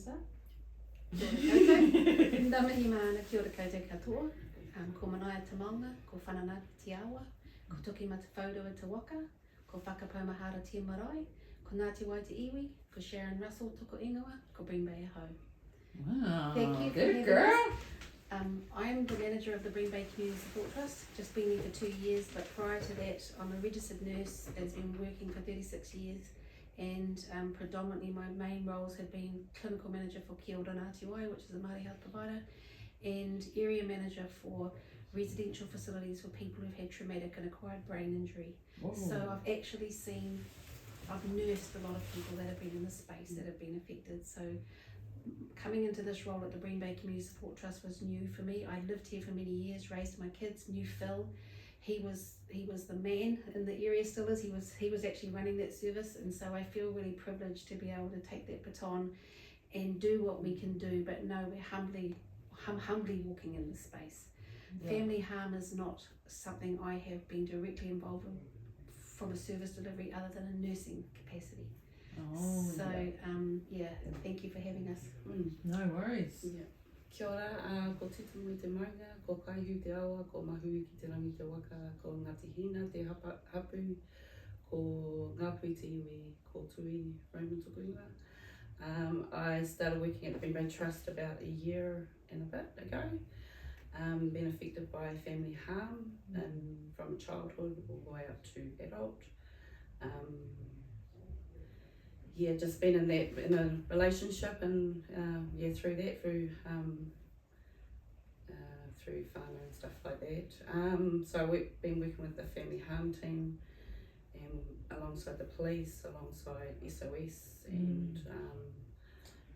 sa. Kia ora koutou. Ndamani mana kia ora koutou katoa. Ko manaia te maunga, ko whananaki te awa, ko toki ma te whaurua te waka, ko whakapaumahara te marae, ko Ngāti Wai te iwi, ko Sharon Russell toko ingoa, ko Bream Bay Aho. Wow, Thank you for good having girl. us. I'm the manager of the Bream Bay Community Support Trust, just been there for 2 years, but prior to that I'm a registered nurse that's been working for 36 years, and predominantly my main roles have been clinical manager for Kia Ora Ngāti Wai, which is a Māori health provider, and area manager for residential facilities for people who've had traumatic and acquired brain injury. Whoa. So I've actually I've nursed a lot of people that have been in this space that have been affected. So coming into this role at the Bream Bay Community Support Trust was new for me. I lived here for many years, raised my kids, knew Phil. He was the man in the area, still is. He was actually running that service, and so I feel really privileged to be able to take that baton and do what we can do. But no, we're humbly walking in this space. Yeah. Family harm is not something I have been directly involved in from a service delivery other than a nursing capacity. Oh, so thank you for having us. No worries. Yeah. Kia ora, ko titumu I te maunga, ko kaihu te awa, ko mahui ki te rangi te waka, ko Ngāti Hina te hapu, ko Ngāpui te iwi, ko Tui Raymond toko ingoa. I started working at the Bream Bay Trust about a year and a bit ago. Been affected by family harm and from childhood all the way up to adult. Just been in a relationship and through whānau and stuff like that. So we've been working with the family harm team and alongside the police, alongside SOS and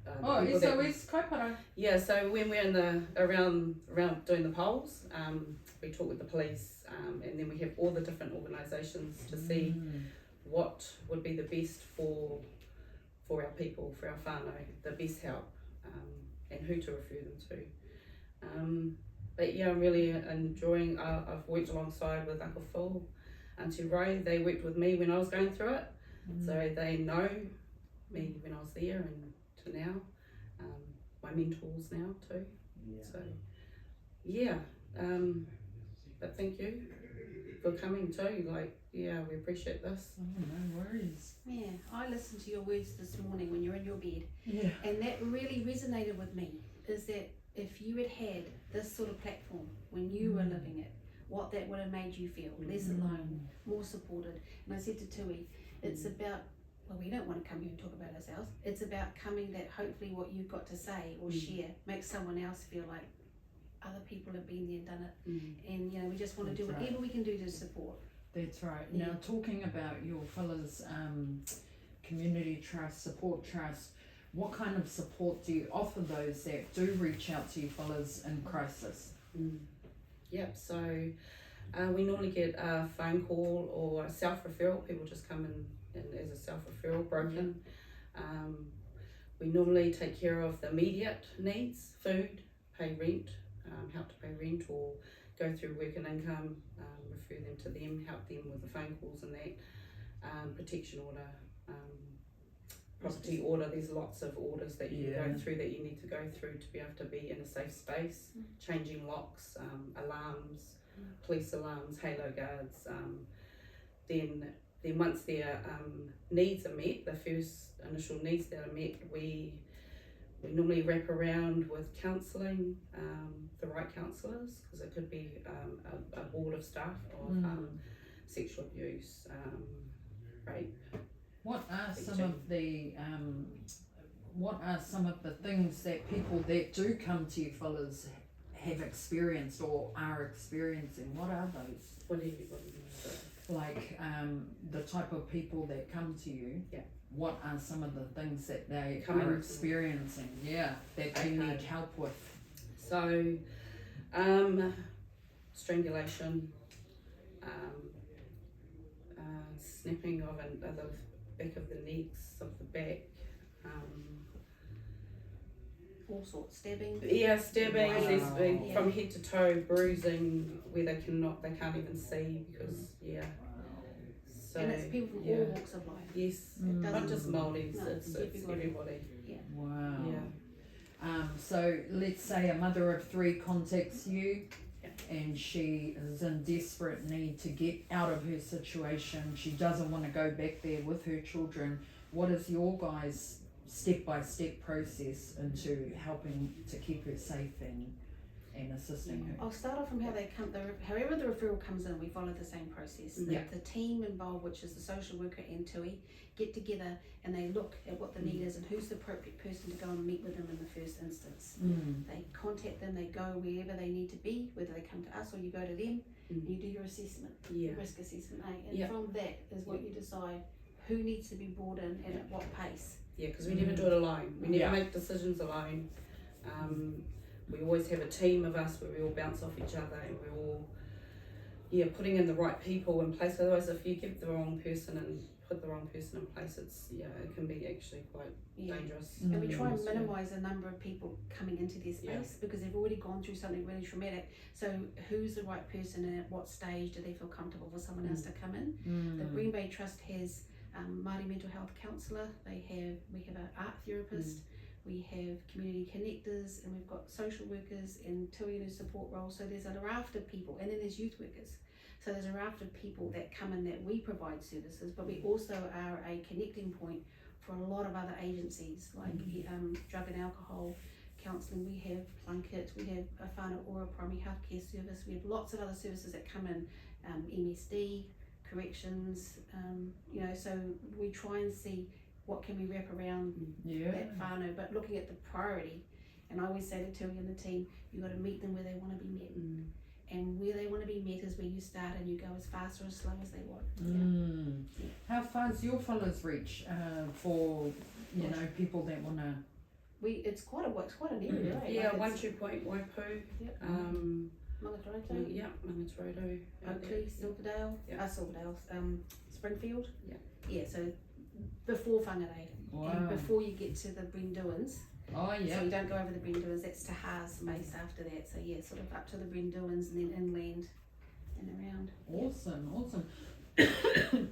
SOS kaipara. Yeah, so when we're around doing the polls, we talk with the police, and then we have all the different organisations to see what would be the best for our people, for our whānau, the best help, and who to refer them to. But yeah, I'm really enjoying, I've worked alongside with Uncle Phil, Auntie Ray. They worked with me when I was going through it, so they know me when I was there and to now. My mentors now too. So but thank you for coming too. We appreciate this. No worries. Yeah, I listened to your words this morning when you're in your bed, and that really resonated with me, is that if you had this sort of platform when you were living it, what that would have made you feel, less alone, more supported. And I said to Tui, it's about, well, we don't want to come here and talk about ourselves, it's about coming that hopefully what you've got to say or share makes someone else feel like other people have been there and done it, and we just want to do whatever we can do to support. That's right. Now, talking about your fellas community trust, support trust, what kind of support do you offer those that do reach out to you fellas in crisis? Yep, so we normally get a phone call or a self-referral. People just come in as a self-referral, broken. We normally take care of the immediate needs, food, pay rent, help to pay rent, or go through work and income, refer them to them, help them with the phone calls and that, protection order, property order. There's lots of orders that you go through that you need to go through to be able to be in a safe space, changing locks, alarms, police alarms, halo guards. Then once their needs are met, the first initial needs that are met, we normally wrap around with counselling, the right counsellors, because it could be a board of staff of sexual abuse, rape. What are some of the things that people that do come to you fellas have experienced or are experiencing? What are those? What do you mean? Like the type of people that come to you. Yeah. What are some of the things that they Coming are experiencing? That they need help with. So, strangulation, snapping of the back of the necks, of the back, All sorts, stabbing. Yeah, stabbing. Wow. There's been from head to toe bruising where they can't even see because So and it's people from yeah. all walks of life. Yes, It not doesn't- just Māoris, no, it's everybody. everybody. Wow. Yeah. So let's say a mother of 3 contacts you, Yeah. and she is in desperate need to get out of her situation. She doesn't want to go back there with her children. What is your guys' step-by-step process into helping to keep her safe and assisting her? I'll start off from how they come. However the referral comes in, we follow the same process. Yeah. The team involved, which is the social worker and TUI, get together and they look at what the need is and who's the appropriate person to go and meet with them in the first instance. They contact them, they go wherever they need to be, whether they come to us or you go to them, and you do your assessment, Yeah. risk assessment, and Yeah. from that is what you decide who needs to be brought in and at what pace. Yeah, because we never do it alone. We never Yeah. make decisions alone. We always have a team of us where we all bounce off each other and we're all, putting in the right people in place. Otherwise, if you give the wrong person and put the wrong person in place, it can be actually quite dangerous. And we try and Yeah. minimise the number of people coming into their space because they've already gone through something really traumatic. So who's the right person and at what stage do they feel comfortable for someone else to come in? The Green Bay Trust has Māori mental health counsellor. We have an art therapist. We have community connectors, and we've got social workers and TUI in a support role. So there's a raft of people, and then there's youth workers. So there's a raft of people that come in that we provide services, but we also are a connecting point for a lot of other agencies like drug and alcohol counselling. We have Plunkett, we have a whānau Ora primary healthcare service. We have lots of other services that come in, MSD, corrections, so we try and see what can we wrap around that whānau, but looking at the priority. And I always say to Tui and the team, you've got to meet them where they want to be met. And where they want to be met is where you start and you go as fast or as slow as they want. How far does your fellas reach for people that want to? It's quite an area, right? Yeah, Like 1-2 Point, Waipu. Yep. Mangatoroto, Mangatoroto. Oakley, Silverdale, Yeah. Silverdale, Springfield. Yeah. Yeah, so before Whangarei. Wow. And before you get to the Brenduins. Oh yeah. So you don't go over the Brenduins, that's Taha's base after that. So yeah, sort of up to the Brenduins and then inland and around. Awesome.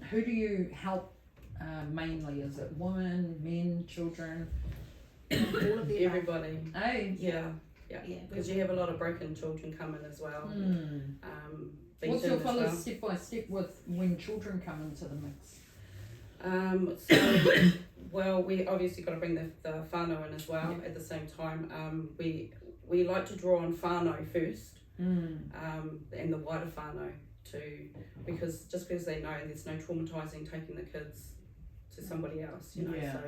Who do you help mainly? Is it women, men, children? All of them. Everybody. Hey. Yeah. Yeah. Because you have a lot of broken children coming as well. What's your beaten as fellas well. step by step with when children come into the mix? We obviously got to bring the whānau in as well at the same time. We like to draw on whānau first, and the wider whānau too, because they know there's no traumatising taking the kids to somebody else, Yeah. So,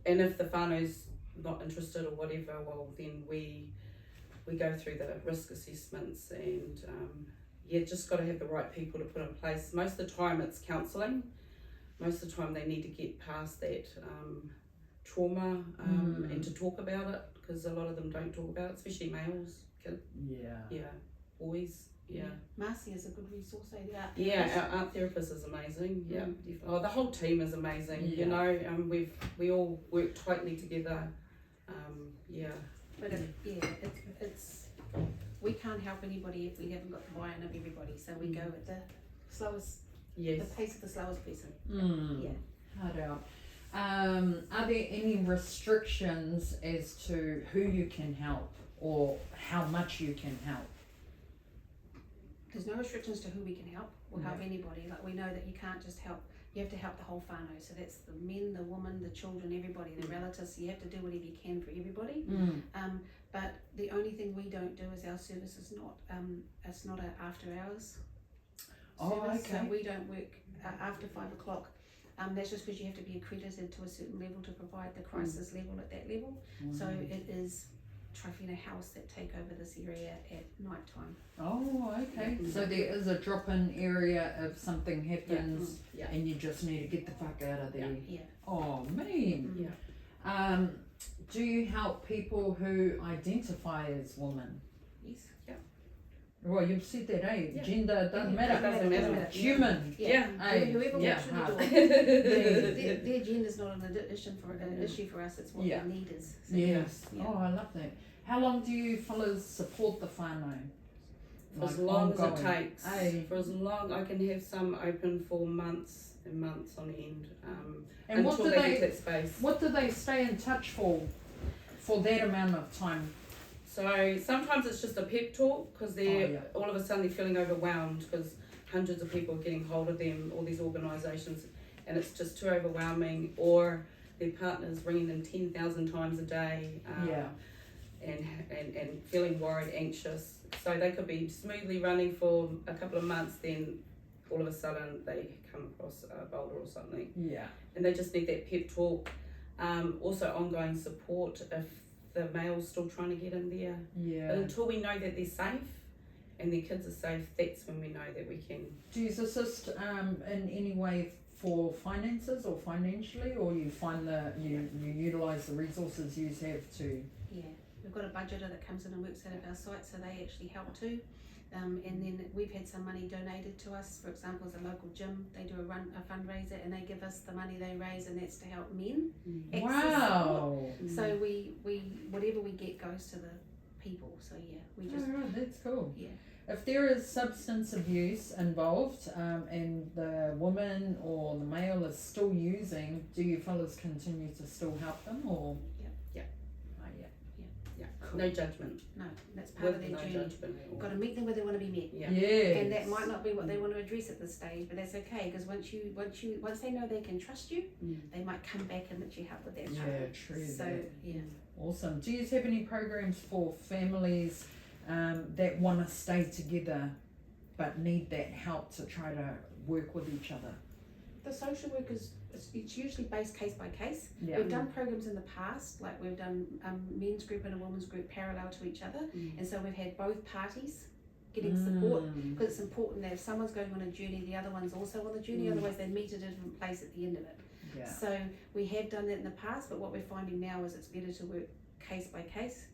and if the whānau's not interested or whatever, well then we go through the risk assessments and just got to have the right people to put in place. Most of the time it's counselling. Most of the time they need to get past that trauma and to talk about it, because a lot of them don't talk about it, especially males, kids. Yeah, boys. Yeah. Marcy is a good resource, the art Yeah, therapist. our art therapist is amazing. Yeah, definitely. Oh, the whole team is amazing. Yeah. We all work tightly together. But it's we can't help anybody if we haven't got the buy-in of everybody. So we go at the slowest, the pace of the slowest person. Yeah. Hard out. Are there any restrictions as to who you can help or how much you can help? There's no restrictions to who we can help. We'll help anybody. Like we know that you can't just help. You have to help the whole whānau. So that's the men, the women, the children, everybody, the relatives. You have to do whatever you can for everybody. But the only thing we don't do is our service is not it's not an after hours service. So we don't work after 5 o'clock. That's just because you have to be accredited to a certain level to provide the crisis level at that level. So it is Trifina House that take over this area at night time. Oh, okay. So there is a drop-in area if something happens and you just need to get the fuck out of there. Yeah. Oh, man. Yeah. Do you help people who identify as women? Yes. Well, you've said that, eh? Yeah. Gender doesn't matter. It doesn't matter. Human. Yeah. Hey, Whoever yeah, walks through the hard. door, their gender's not an issue for us. It's what their need is. So Yes. yeah. Oh, I love that. How long do you fellas support the whānau? For as Like long as it ongoing. takes. Aye. For as long, I can have some open for months and months on end. And what until do they they get that space. what do they stay in touch for that amount of time? So sometimes it's just a pep talk because they're Oh, yeah. all of a sudden they're feeling overwhelmed because hundreds of people are getting hold of them, all these organisations, and it's just too overwhelming. Or their partner's ringing them 10,000 times a day, and feeling worried, anxious. So they could be smoothly running for a couple of months, then all of a sudden they come across a boulder or something, Yeah. and they just need that pep talk. Also ongoing support if the male's still trying to get in there. But Yeah. until we know that they're safe and their kids are safe, that's when we know that we can. Do you assist in any way for finances or financially, or you find that you utilise the resources you have to? Yeah, we've got a budgeter that comes in and works out of our site, so they actually help too. And then we've had some money donated to us. For example, as a local gym, they do a fundraiser and they give us the money they raise, and that's to help men. access Wow. support. So we whatever we get goes to the people. So yeah, we just Oh, right, that's cool. yeah. If there is substance abuse involved, and the woman or the male is still using, do you fellas continue to still help them, or? Yeah. Oh, yeah. Yeah. Cool. No judgment. No, that's part of With their no journey. judgment at all. Got to meet them where they want to be met. Yeah. Yes. And that might not be what they want to address at this stage, but that's okay, because once they know they can trust you, they might come back and let you help with that. Yeah, true. So that. yeah. Awesome. Do you have any programs for families that want to stay together but need that help to try to work with each other? The social workers, it's usually based case by case. Yeah. We've done programs in the past, like we've done men's group and a women's group parallel to each other, and so we've had both parties getting support, because it's important that if someone's going on a journey, the other one's also on the journey, otherwise they meet at a different place at the end of it. Yeah. So we have done that in the past, but what we're finding now is it's better to work case by case,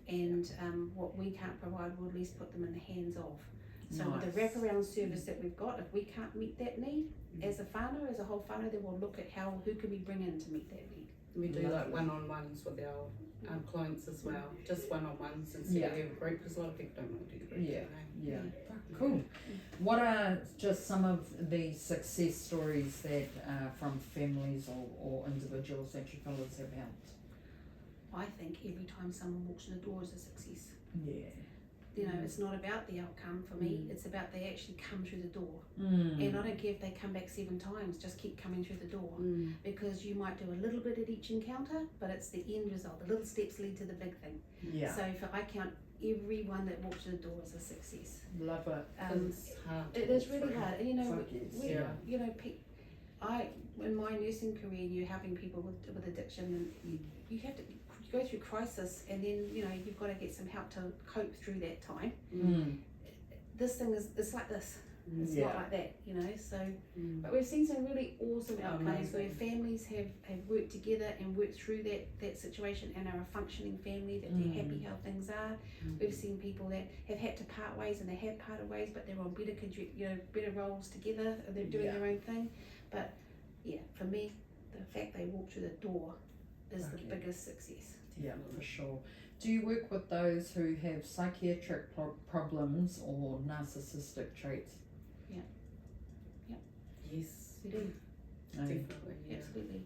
and what we can't provide, we'll at least put them in the hands of. So with the Nice. wraparound service that we've got, if we can't meet that need as a whānau, as a whole whānau, then we'll look at who can we bring in to meet that need. We do Lovely. like one-on-ones with our clients as well, just one-on-ones instead Yeah. of having a group, because a lot of people don't want to do the group. Yeah. do they? Yeah. Cool. What are just some of the success stories that from families or individuals that you fellas have helped? I think every time someone walks in the door is a success. Yeah. You know, it's not about the outcome for me, it's about they actually come through the door. Mm. And I don't care if they come back 7 times, just keep coming through the door. Because you might do a little bit at each encounter, but it's the end result. The little steps lead to the big thing. Yeah. So I count everyone that walks through the door as a success. Love it. It's hard. to It is walk really through. hard, and you know, Fuck yes. we, Yeah. you know, in my nursing career, you're helping people with addiction, and you have to go through crisis, and then you know you've got to get some help to cope through that time. This thing it's like this. It's Yeah. not like that, you know. So, but we've seen some really awesome outcomes where Amazing. families have worked together and worked through that situation and are a functioning family, that they're happy how things are. We've seen people that have had to part ways, and they have parted ways, but they're on better roles together, and they're doing Yeah. their own thing. But yeah, for me, the fact they walk through the door is the Okay. biggest success. Yeah, for sure. Do you work with those who have psychiatric problems or narcissistic traits? Yes, We do, definitely. Yeah. absolutely.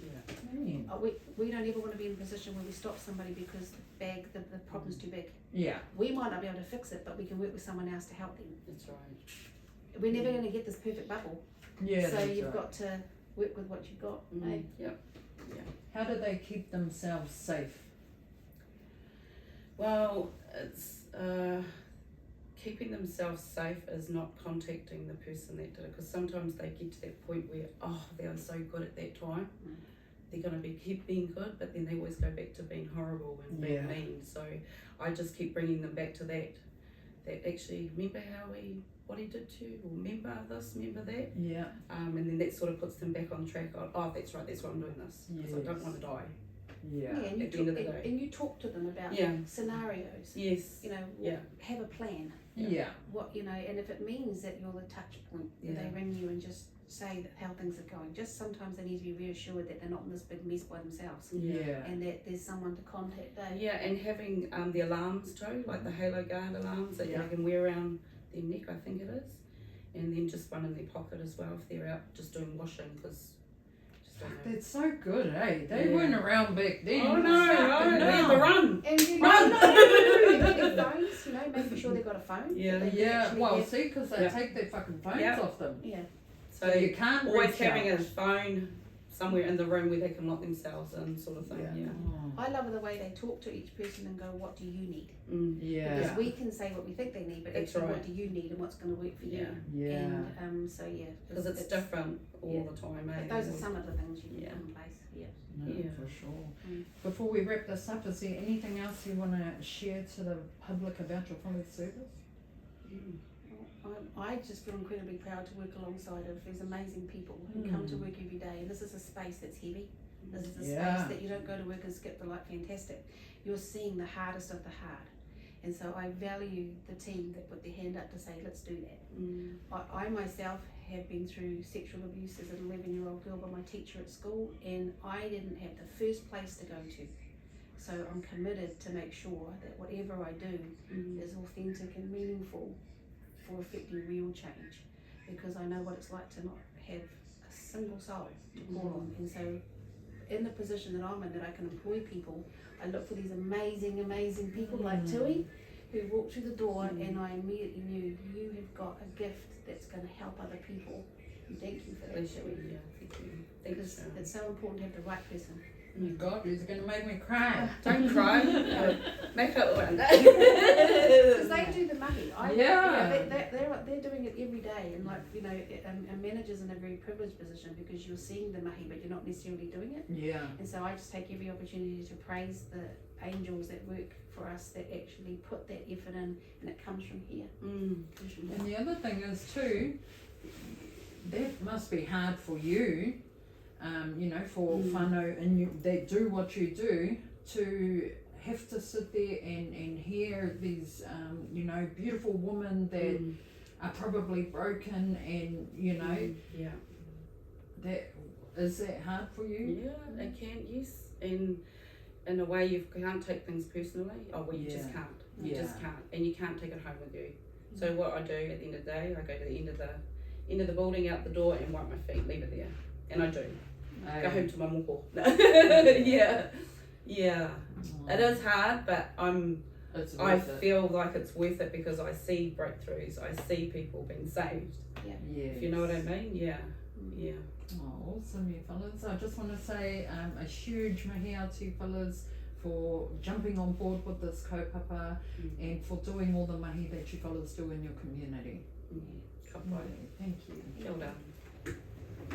Yeah. We don't ever want to be in a position where we stop somebody because the problem's too big. Yeah. We might not be able to fix it, but we can work with someone else to help them. That's right. We're never going to get this perfect bubble. Yeah. So that's you've right. got to work with what you've got. eh? Yep. How do they keep themselves safe? Well, it's keeping themselves safe is not contacting the person that did it, because sometimes they get to that point where they were so good at that time, they're going to keep being good, but then they always go back to being horrible and being Yeah. mean. So I just keep bringing them back to that actually, remember what he did to you, or remember this, remember that, Yeah. and then that sort of puts them back on track of, that's right, that's why I'm doing this, because I don't Yes. want to die. Yeah. And At the end of the day. and you talk to them about Yeah. scenarios. Yes. You know, Yeah. have a plan. Yeah. What and if it means that you're the touch point, where Yeah. they ring you and just say that how things are going. Just sometimes they need to be reassured that they're not in this big mess by themselves, Yeah. and that there's someone to contact. Yeah, and having the alarms too, like the Halo Guard alarms that Yeah. they can wear around their neck, I think it is, and then just one in their pocket as well if they're out just doing washing, because just don't know. That's so good, eh? They Yeah. weren't around back then. Oh no, Fucking we now. have to run. And you Run! their phones, making sure they've got a phone. Yeah. that they can Yeah, actually well, have. see, because they Yeah. take their fucking phones Yeah. off them. Yeah. So you can't always reach having out. a phone somewhere in the room where they can lock themselves in, sort of thing. Yeah. Yeah. Oh, I love the way they talk to each person and go, what do you need? Mm. yeah. Because we can say what we think they need, but That's actually right. what do you need and what's going to work for Yeah. you? Yeah. And so yeah. Because it's different all yeah. the time, But eh? those are some of the things you can Yeah. put in place. Yeah. No, Yeah. for sure. Mm. Before we wrap this up, is there anything else you want to share to the public about your Whānau service? Mm. I just feel incredibly proud to work alongside of these amazing people who come to work every day. And this is a space that's heavy. This is a Yeah. space that you don't go to work and skip the light fantastic. You're seeing the hardest of the hard. And so I value the team that put their hand up to say, let's do that. Mm. I myself have been through sexual abuse as an 11-year-old girl by my teacher at school, and I didn't have the first place to go to. So I'm committed to make sure that whatever I do Mm. is authentic and meaningful for affecting real change, because I know what it's like to not have a single soul to call on. And so in the position that I'm in, that I can employ people, I look for these amazing people like Tui, who walked through the door and I immediately knew, you have got a gift that's going to help other people. And thank you for that, Bless you. Tui. Yeah, thank you. Because Thanks, Sharon. it's so important to have the right person. Oh my God, you're going to make me cry. Don't cry. Make it one. Because they do the mahi. Yeah. They're doing it every day, and a manager's in a very privileged position because you're seeing the mahi, but you're not necessarily doing it. Yeah. And so I just take every opportunity to praise the angels that work for us, that actually put that effort in, and it comes from here. Mm. Comes from And here. the other thing is too, that must be hard for you, for whānau and you that do what you do, to have to sit there and hear these, beautiful women that Mm. are probably broken and, Yeah. that is that hard for you? Yeah, it can, yes. And in a way you can't take things personally. Oh, well, you just Yeah. can't. You Yeah. just can't. And you can't take it home with you. So what I do at the end of the day, I go to the end of the building, out the door, and wipe my feet, leave it there. And I do. Go home to my moko. Yeah. Yeah. It is hard, but I worth it. feel like it's worth it because I see breakthroughs. I see people being saved. If you know what I mean? Yeah. Yeah. Oh, awesome, you fellas. I just want to say a huge mahi out to you fellas for jumping on board with this kaupapa and for doing all the mahi that you fellas do in your community. Ka pai. Thank you. Kia ora.